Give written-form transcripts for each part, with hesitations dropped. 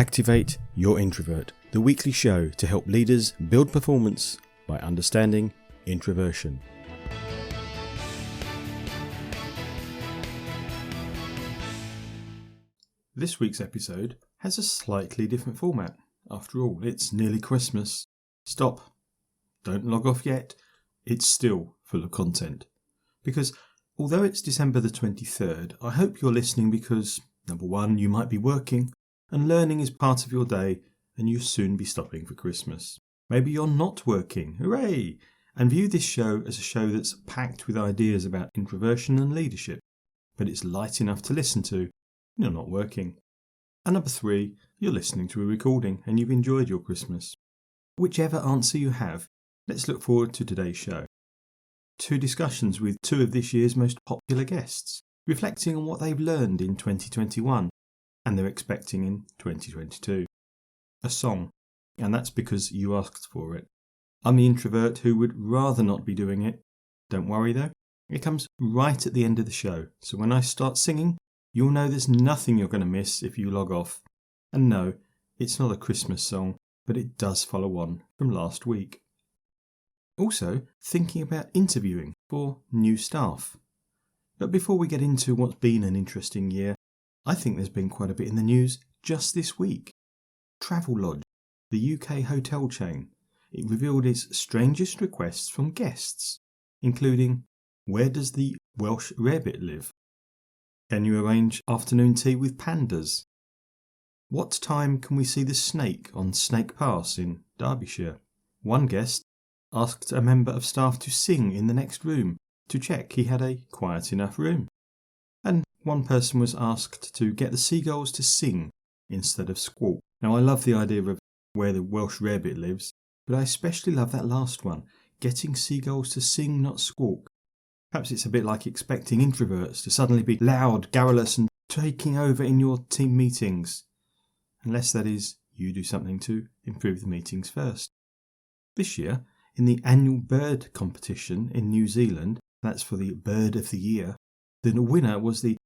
Activate Your Introvert, the weekly show to help leaders build performance by understanding introversion. This week's episode has a slightly different format. After all, it's nearly Christmas. Stop. Don't log off yet. It's still full of content. Because although it's December the 23rd, I hope you're listening because, number one, you might be working, and learning is part of your day, and you'll soon be stopping for Christmas. Maybe you're not working, hooray! And view this show as a show that's packed with ideas about introversion and leadership, but it's light enough to listen to, and you're not working. And number three, you're listening to a recording, and you've enjoyed your Christmas. Whichever answer you have, let's look forward to today's show. 2 discussions with 2 of this year's most popular guests, reflecting on what they've learned in 2021, and they're expecting in 2022. A song, and that's because you asked for it. I'm the introvert who would rather not be doing it. Don't worry though, it comes right at the end of the show, so when I start singing, you'll know there's nothing you're going to miss if you log off. And no, it's not a Christmas song, but it does follow on from last week. Also, thinking about interviewing for new staff. But before we get into what's been an interesting year, I think there's been quite a bit in the news just this week. Travelodge, the UK hotel chain, it revealed its strangest requests from guests, including, where does the Welsh rarebit live? Can you arrange afternoon tea with pandas? What time can we see the snake on Snake Pass in Derbyshire? One guest asked a member of staff to sing in the next room to check he had a quiet enough room. And one person was asked to get the seagulls to sing instead of squawk. Now, I love the idea of where the Welsh rarebit lives, but I especially love that last one, getting seagulls to sing, not squawk. Perhaps it's a bit like expecting introverts to suddenly be loud, garrulous and taking over in your team meetings. Unless, that is, you do something to improve the meetings first. This year, in the annual bird competition in New Zealand, that's for the Bird of the Year, the winner was the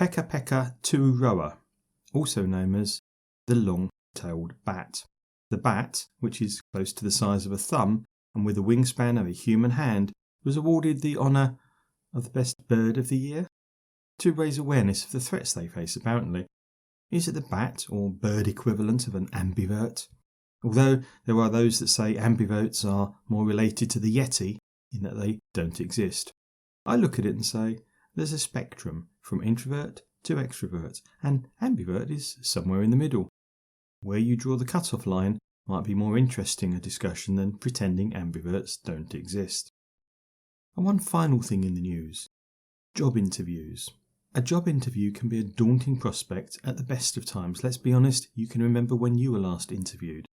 Peka Peka Tururoa, also known as the long-tailed bat. The bat, which is close to the size of a thumb and with a wingspan of a human hand, was awarded the honour of the best bird of the year to raise awareness of the threats they face, apparently. Is it the bat or bird equivalent of an ambivert? Although there are those that say ambiverts are more related to the Yeti in that they don't exist. I look at it and say there's a spectrum from introvert to extrovert, and ambivert is somewhere in the middle. Where you draw the cut-off line might be more interesting a discussion than pretending ambiverts don't exist. And one final thing in the news. Job interviews. A job interview can be a daunting prospect at the best of times. Let's be honest, you can remember when you were last interviewed.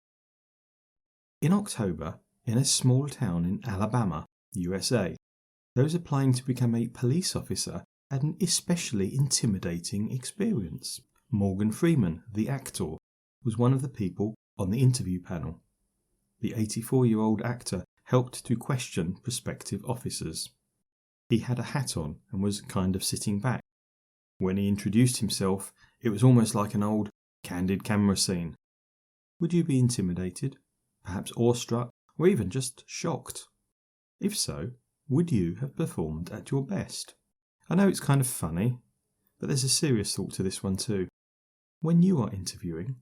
In October, in a small town in Alabama, USA, those applying to become a police officer had an especially intimidating experience. Morgan Freeman, the actor, was one of the people on the interview panel. The 84-year-old actor helped to question prospective officers. He had a hat on and was kind of sitting back. When he introduced himself, it was almost like an old, candid camera scene. Would you be intimidated, perhaps awestruck, or even just shocked? If so, would you have performed at your best? I know it's kind of funny, but there's a serious thought to this one too. When you are interviewing,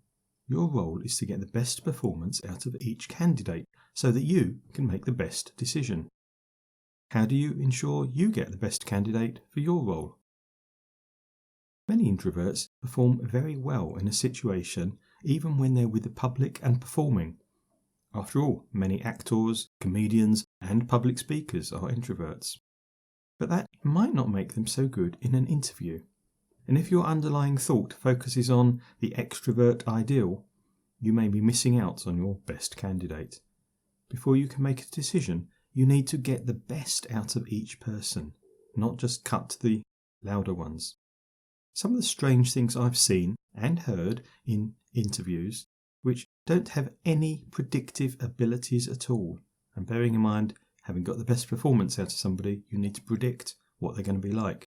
your role is to get the best performance out of each candidate so that you can make the best decision. How do you ensure you get the best candidate for your role? Many introverts perform very well in a situation even when they're with the public and performing. After all, many actors, comedians and public speakers are introverts. But that might not make them so good in an interview. And if your underlying thought focuses on the extrovert ideal, you may be missing out on your best candidate. Before you can make a decision, you need to get the best out of each person, not just cut the louder ones. Some of the strange things I've seen and heard in interviews which don't have any predictive abilities at all, and bearing in mind, having got the best performance out of somebody, you need to predict what they're going to be like.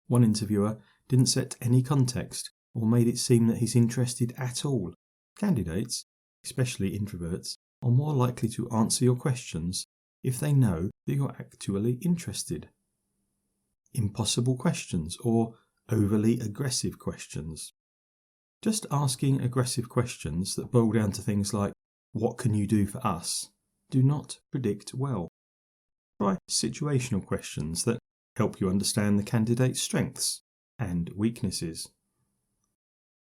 One interviewer didn't set any context or made it seem that he's interested at all Candidates, especially introverts, are more likely to answer your questions if they know that you're actually interested. Impossible questions or overly aggressive questions. Just asking aggressive questions that boil down to things like, "What can you do for us?" do not predict well. Try situational questions that help you understand the candidate's strengths and weaknesses.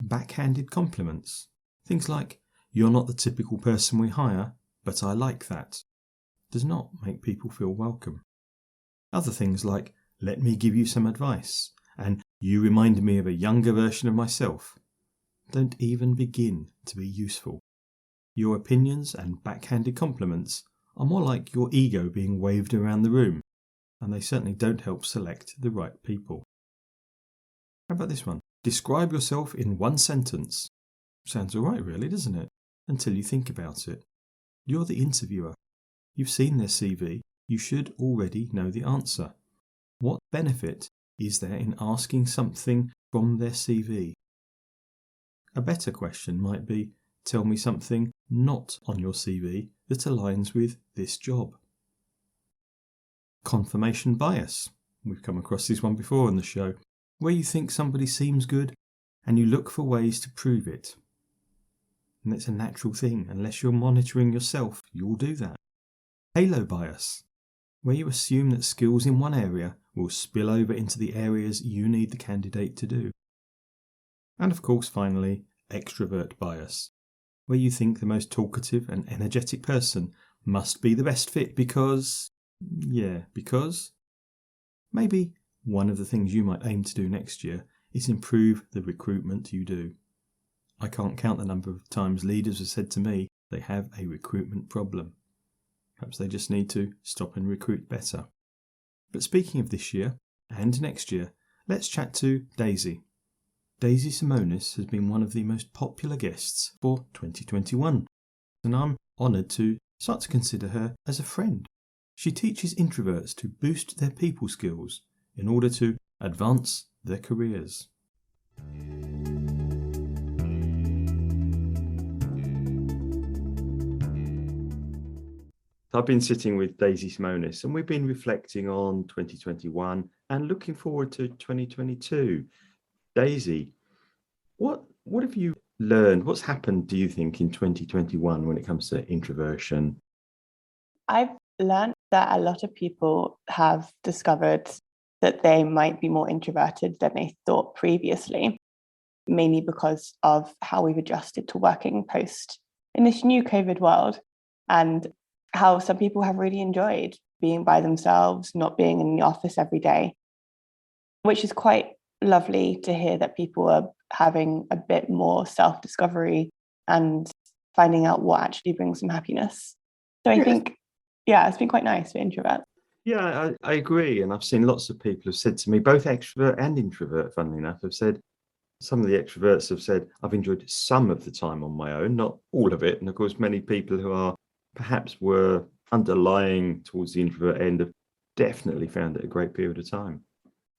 Backhanded compliments. Things like, "You're not the typical person we hire, but I like that," does not make people feel welcome. Other things like, "Let me give you some advice," and "You remind me of a younger version of myself," don't even begin to be useful. Your opinions and backhanded compliments are more like your ego being waved around the room, and they certainly don't help select the right people. How about this one? Describe yourself in one sentence. Sounds alright really, doesn't it? Until you think about it. You're the interviewer. You've seen their CV. You should already know the answer. What benefit is there in asking something from their CV? A better question might be, tell me something not on your CV that aligns with this job. Confirmation bias. We've come across this one before on the show, where you think somebody seems good and you look for ways to prove it. And it's a natural thing. Unless you're monitoring yourself, you'll do that. Halo bias, where you assume that skills in one area will spill over into the areas you need the candidate to do. And of course, finally, extrovert bias, where you think the most talkative and energetic person must be the best fit because... Maybe one of the things you might aim to do next year is improve the recruitment you do. I can't count the number of times leaders have said to me they have a recruitment problem. Perhaps they just need to stop and recruit better. But speaking of this year and next year, let's chat to Daisy. Daisy Simonis has been one of the most popular guests for 2021, and I'm honoured to start to consider her as a friend. She teaches introverts to boost their people skills in order to advance their careers. I've been sitting with Daisy Simonis and we've been reflecting on 2021 and looking forward to 2022. Daisy, what have you learned? What's happened, do you think, in 2021 when it comes to introversion? I've learned that a lot of people have discovered that they might be more introverted than they thought previously, mainly because of how we've adjusted to working post in this new COVID world, and how some people have really enjoyed being by themselves, not being in the office every day, which is quite lovely to hear that people are having a bit more self-discovery and finding out what actually brings them happiness. So I think, it's been quite nice for introverts. Yeah, I agree. And I've seen lots of people have said to me, both extrovert and introvert, funnily enough, have said, some of the extroverts have said, I've enjoyed some of the time on my own, not all of it. And of course, many people who are perhaps were underlying towards the introvert end have definitely found it a great period of time.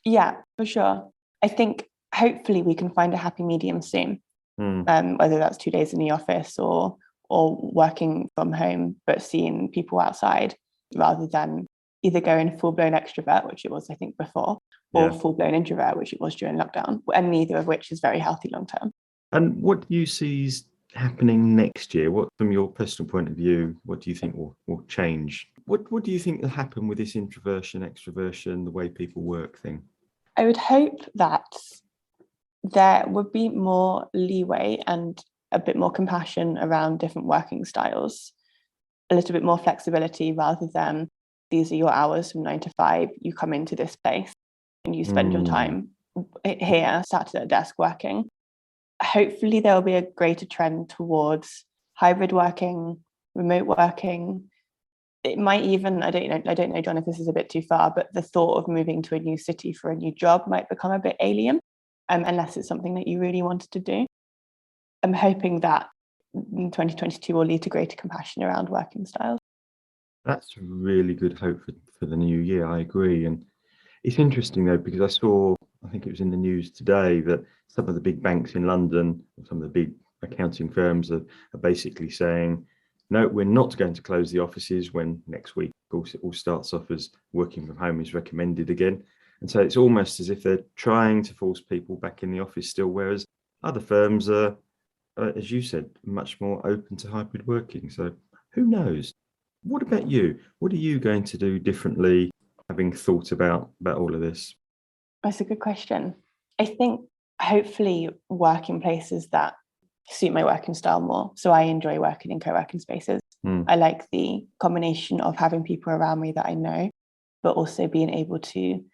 Yeah, for sure. I think hopefully we can find a happy medium soon, whether that's 2 days in the office or working from home, but seeing people outside rather than either going full-blown extrovert, which it was, I think, before, or full-blown introvert, which it was during lockdown, and neither of which is very healthy long-term. And what do you see is happening next year? What, from your personal point of view, what do you think will change? What do you think will happen with this introversion, extroversion, the way people work thing? I would hope that there would be more leeway and a bit more compassion around different working styles, a little bit more flexibility rather than these are your hours from 9 to 5, you come into this place and you spend your time here, sat at a desk working. Hopefully there will be a greater trend towards hybrid working, remote working. It might even, I don't know, John, if this is a bit too far, but the thought of moving to a new city for a new job might become a bit alien, unless it's something that you really wanted to do. I'm hoping that 2022 will lead to greater compassion around working styles. That's a really good hope for the new year. I agree. And it's interesting, though, because I think it was in the news today, that some of the big banks in London, some of the big accounting firms are basically saying, no, we're not going to close the offices when next week, of course, it all starts off as working from home is recommended again. And so it's almost as if they're trying to force people back in the office still, whereas other firms are, as you said, much more open to hybrid working. So who knows? What about you? What are you going to do differently, having thought about all of this? That's a good question. I think hopefully work in places that suit my working style more. So I enjoy working in co-working spaces. I like the combination of having people around me that I know, but also being able to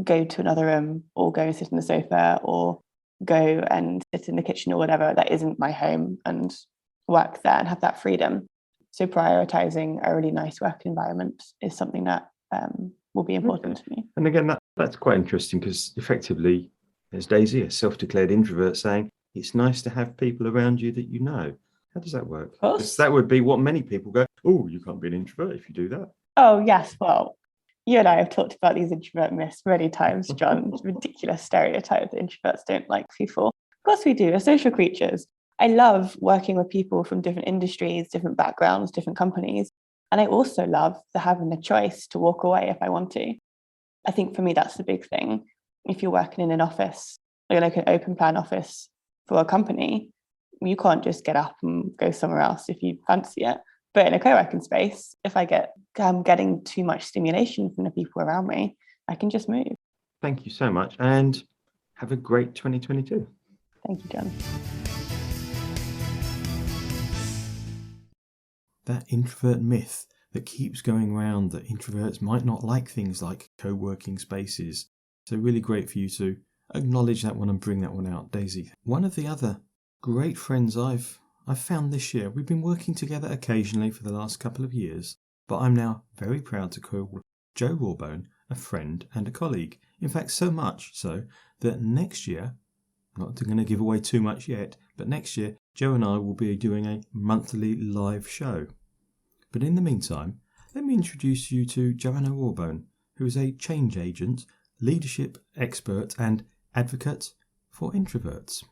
go to another room or go and sit on the sofa or go and sit in the kitchen or whatever that isn't my home and work there and have that freedom. So prioritizing a really nice work environment is something that will be important to me. And again, that's quite interesting because effectively, there's Daisy, a self-declared introvert, saying it's nice to have people around you that you know. How does that work? Because that would be what many people go, oh, you can't be an introvert if you do that. Oh, yes. Well, you and I have talked about these introvert myths many times, John. Ridiculous stereotype that introverts don't like people. Of course we do. We're social creatures. I love working with people from different industries, different backgrounds, different companies. And I also love having the choice to walk away if I want to. I think for me, that's the big thing. If you're working in an office, like an open plan office for a company, you can't just get up and go somewhere else if you fancy it. But in a co-working space, if I get getting too much stimulation from the people around me, I can just move. Thank you so much and have a great 2022. Thank you, John. That introvert myth that keeps going around that introverts might not like things like co-working spaces. So really great for you to acknowledge that one and bring that one out, Daisy. One of the other great friends I've found this year, we've been working together occasionally for the last couple of years, but I'm now very proud to call Joe Rawbone a friend and a colleague. In fact, so much so that next year, not going to give away too much yet, but next year, Joe and I will be doing a monthly live show. But in the meantime, let me introduce you to Joanna Rawbone, who is a change agent, leadership expert and advocate for introverts.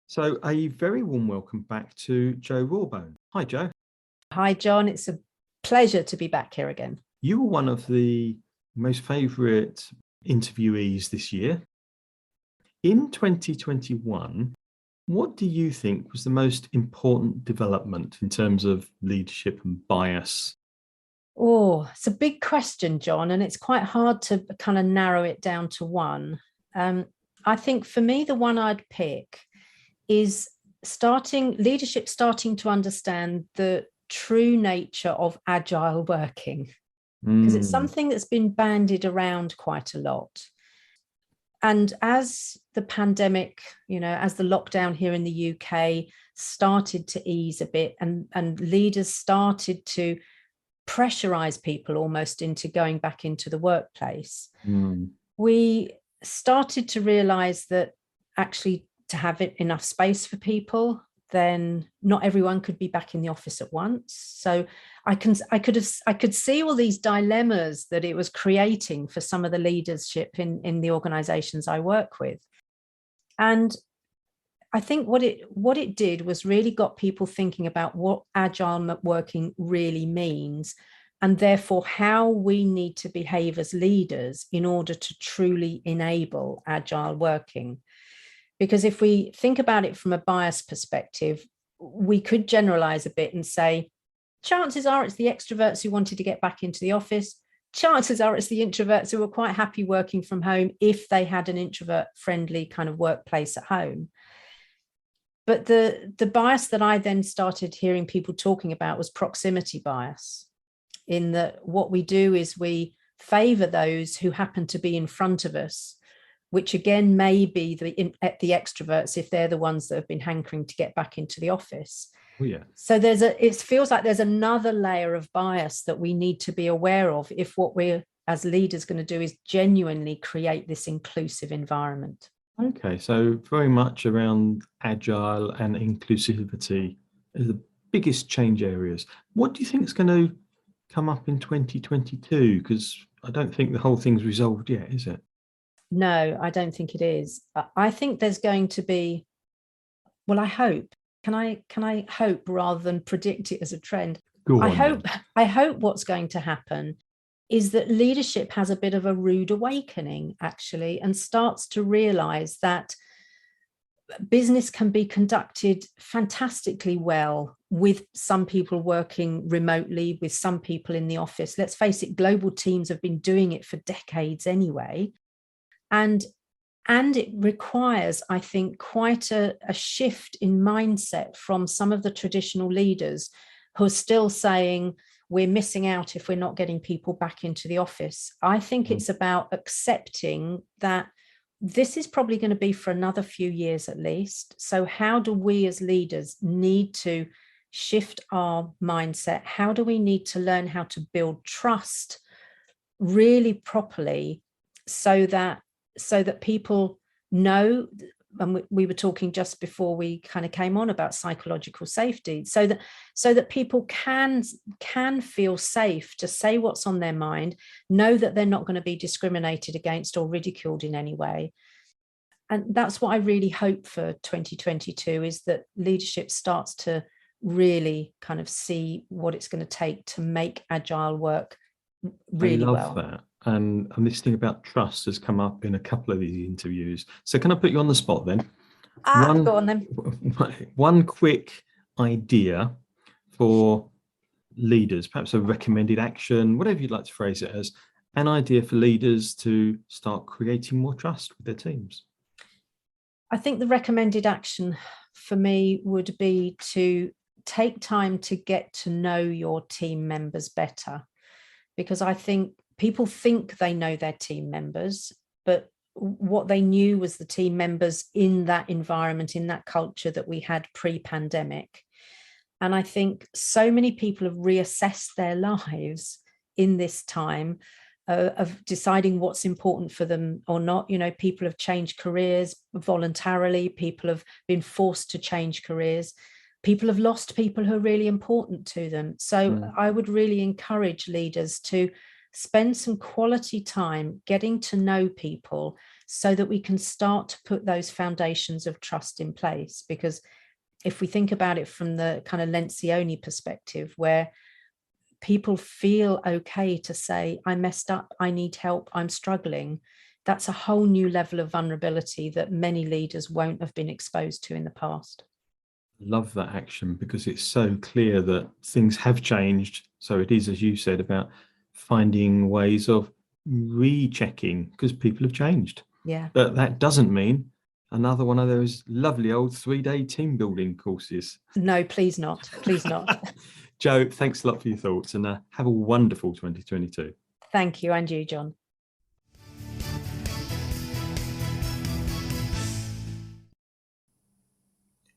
So a very warm welcome back to Joe Rawbone. Hi, Joe. Hi, John. It's a pleasure to be back here again. You were one of the most favourite interviewees this year. In 2021, what do you think was the most important development in terms of leadership and bias? Oh, it's a big question, John, and it's quite hard to kind of narrow it down to one. I think for me, the one I'd pick is leadership starting to understand the true nature of agile working, because it's something that's been bandied around quite a lot. And as the pandemic, as the lockdown here in the UK started to ease a bit and leaders started to pressurize people almost into going back into the workplace, we started to realize that actually to have enough space for people, then not everyone could be back in the office at once. So I could see all these dilemmas that it was creating for some of the leadership in the organizations I work with. And I think what it did was really got people thinking about what agile working really means, and therefore how we need to behave as leaders in order to truly enable agile working. Because if we think about it from a bias perspective, we could generalize a bit and say, chances are it's the extroverts who wanted to get back into the office. Chances are it's the introverts who were quite happy working from home if they had an introvert-friendly kind of workplace at home. But the bias that I then started hearing people talking about was proximity bias, in that what we do is we favor those who happen to be in front of us, which again may be the extroverts if they're the ones that have been hankering to get back into the office. Oh, yeah. So it feels like there's another layer of bias that we need to be aware of if what we're as leaders going to do is genuinely create this inclusive environment. Okay, so very much around agile and inclusivity are the biggest change areas. What do you think is going to come up in 2022? Because I don't think the whole thing's resolved yet, is it? No, I don't think it is. I think there's going to be, well, I hope. Can I hope rather than predict it as a trend? Go I on, hope then. I hope what's going to happen is that leadership has a bit of a rude awakening, actually, and starts to realize that business can be conducted fantastically well with some people working remotely, with some people in the office. Let's face it, global teams have been doing it for decades anyway. And it requires, I think, quite a shift in mindset from some of the traditional leaders who are still saying we're missing out if we're not getting people back into the office. I think it's about accepting that this is probably going to be for another few years at least. So how do we as leaders need to shift our mindset? How do we need to learn how to build trust really properly so that people know, and we were talking just before we kind of came on about psychological safety, so that people can feel safe to say what's on their mind, know that they're not going to be discriminated against or ridiculed in any way. And that's what I really hope for 2022, is that leadership starts to really kind of see what it's going to take to make agile work really I well. love that. And this thing about trust has come up in a couple of these interviews. So can I put you on the spot then? Go on then. One quick idea for leaders, perhaps a recommended action, whatever you'd like to phrase it as, an idea for leaders to start creating more trust with their teams. I think the recommended action for me would be to take time to get to know your team members better, because I think people think they know their team members, but what they knew was the team members in that environment, in that culture that we had pre-pandemic. And I think so many people have reassessed their lives in this time of deciding what's important for them or not. You know, people have changed careers voluntarily. People have been forced to change careers. People have lost people who are really important to them. So I would really encourage leaders to spend some quality time getting to know people so that we can start to put those foundations of trust in place. Because if we think about it from the kind of Lencioni perspective, where people feel okay to say, I messed up, I need help, I'm struggling, that's a whole new level of vulnerability that many leaders won't have been exposed to in the past. Love that action, because it's so clear that things have changed. So it is, as you said, about finding ways of rechecking, because people have changed. Yeah. But that doesn't mean another one of those lovely old 3-day team building courses. No, please not. Please not. Jo, thanks a lot for your thoughts, and have a wonderful 2022. Thank you, and you, John.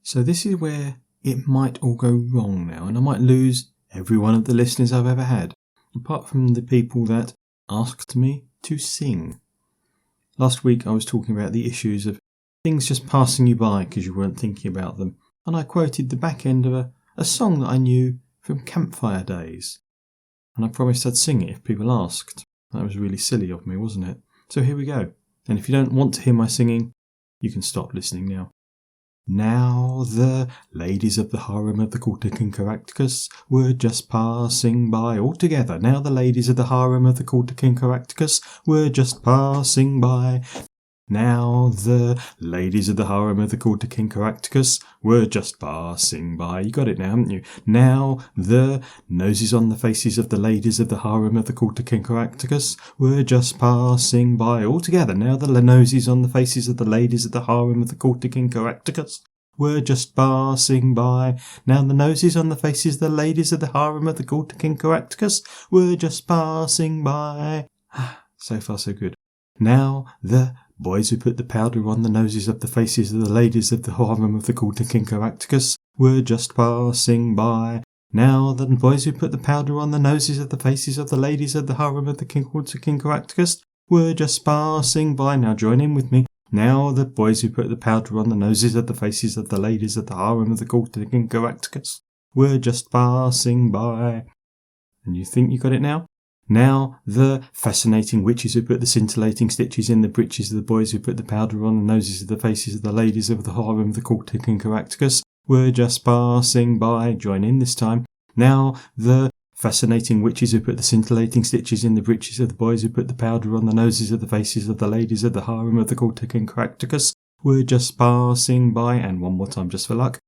So this is where it might all go wrong now, and I might lose every one of the listeners I've ever had, apart from the people that asked me to sing. Last week I was talking about the issues of things just passing you by because you weren't thinking about them, and I quoted the back end of a song that I knew from campfire days, and I promised I'd sing it if people asked. That was really silly of me, wasn't it? So here we go, and if you don't want to hear my singing, you can stop listening now. Now the ladies of the harem of the Cortic and Caractacus were just passing by all together. Now the ladies of the harem of the Cortic and Caractacus were just passing by. Now the ladies of the harem of the Cortic and Caractacus were just passing by. You got it now, haven't you? Now the noses on the faces of the ladies of the harem of the Cortic and Caractacus were just passing by all together. Now the noses on the faces of the ladies of the harem of the Cortic and Caractacus were just passing by. Now the noses on the faces of the ladies of the harem of the Cortic and Caractacus were just passing by. So far so good. Now the boys who put the powder on the noses of the faces of the ladies of the harem of the Cortic and Caractacus were just passing by. Now the boys who put the powder on the noses of the faces of the ladies of the harem of the Cortic and Caractacus were just passing by. Now join in with me. Now the boys who put the powder on the noses of the faces of the ladies of the harem of the Cortic and Caractacus were just passing by. And you think you got it now? Now the fascinating witches who put the scintillating stitches in the breeches of the boys who put the powder on the noses of the faces of the ladies of the harem of the cultic and Caractacus were just passing by. Join in this time. Now the fascinating witches who put the scintillating stitches in the breeches of the boys who put the powder on the noses of the faces of the ladies of the harem of the cultic and Caractacus were just passing by. And one more time just for luck.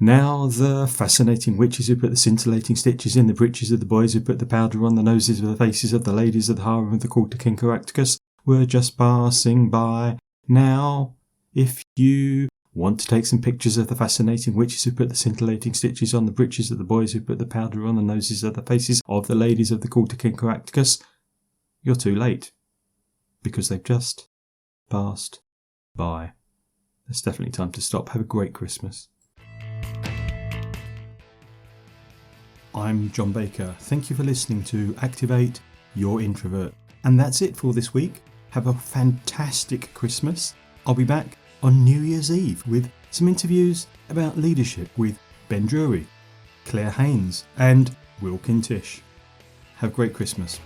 Now the fascinating witches who put the scintillating stitches in the breeches of the boys who put the powder on the noses of the faces of the ladies of the harem of the cultic and Caractacus were just passing by. Now, if you want to take some pictures of the fascinating witches who put the scintillating stitches on the breeches of the boys who put the powder on the noses of the faces of the ladies of the cultic and Caractacus, you're too late, because they've just passed by. It's definitely time to stop. Have a great Christmas. I'm John Baker. Thank you for listening to Activate Your Introvert. And that's it for this week. Have a fantastic Christmas. I'll be back on New Year's Eve with some interviews about leadership with Ben Drury, Claire Haynes and Will Kintish. Have a great Christmas.